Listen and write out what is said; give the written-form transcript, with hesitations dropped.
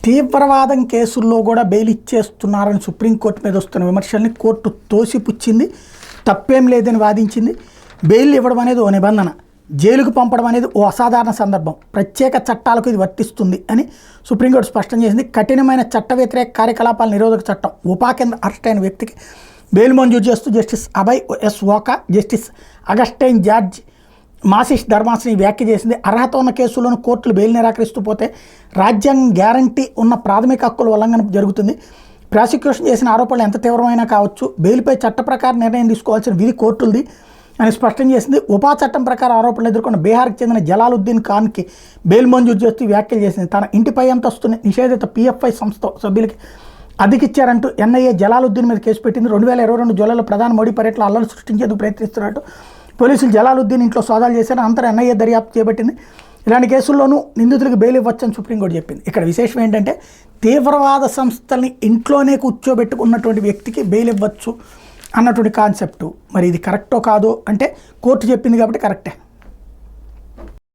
తీవ్రవాదం కేసుల్లో కూడా bail ఇచ్చేస్తున్నారని supreme court మీద వస్తున్న విమర్శల్ని కోర్టు తోసిపుచ్చింది. తప్పేం లేదని వాదించింది. బెయిల్ ఇవ్వడం అనేది ఓ నిబంధన, జైలుకు పంపడం అనేది ఓ అసాధారణ సందర్భం, ప్రత్యేక చట్టాలకు ఇది వర్తిస్తుంది అని సుప్రీంకోర్టు స్పష్టం చేసింది. కఠినమైన చట్ట వ్యతిరేక కార్యకలాపాల నిరోధక చట్టం ఉపా కింద అరెస్ట్ అయిన వ్యక్తికి బెయిల్ మంజూరు చేస్తూ justice Abhay S Oka, justice Augustine George Masih ధర్మాసనం వ్యాఖ్య చేసింది. అర్హత ఉన్న కేసుల్లోనూ కోర్టులు బెయిల్ నిరాకరిస్తూ పోతే రాజ్యాంగం గ్యారంటీ ఉన్న ప్రాథమిక హక్కుల ఉల్లంఘన జరుగుతుంది. ప్రాసిక్యూషన్ చేసిన ఆరోపణలు ఎంత తీవ్రమైనా కావచ్చు, బెయిల్పై చట్ట ప్రకారం నిర్ణయం తీసుకోవాల్సిన విధి కోర్టులది అని స్పష్టం చేసింది. ఉపా చట్టం ప్రకారం ఆరోపణలు ఎదుర్కొన్న బీహార్కి చెందిన జలాలుద్దీన్ ఖాన్కి బెయిల్ మంజూరు చేస్తూ వ్యాఖ్యలు చేసింది. తన ఇంటిపై అంతస్తుని నిషేధిత PFI సంస్థ సభ్యులకి అధికిచ్చారంటూ NIA జలాలుద్దీన్ మీద కేసు పెట్టింది. 2022 జూలైలో ప్రధాని మోడీ పర్యటనలో అల్లలు సృష్టించేందుకు ప్రయత్నిస్తున్నట్టు పోలీసులు జలాలుద్దీన్ ఇంట్లో సోదాలు చేశారు. అనంతరం NIA దర్యాప్తు చేపట్టింది. ఇలాంటి కేసుల్లోనూ నిందితులకు బెయిల్ ఇవ్వచ్చని సుప్రీంకోర్టు చెప్పింది. ఇక్కడ విశేషం ఏంటంటే తీవ్రవాద సంస్థల్ని ఇంట్లోనే కూర్చోబెట్టుకున్నటువంటి వ్యక్తికి బెయిల్ ఇవ్వచ్చు అన్నటువంటి కాన్సెప్టు. మరి ఇది కరెక్టో కాదో అంటే కోర్టు చెప్పింది కాబట్టి కరెక్టే.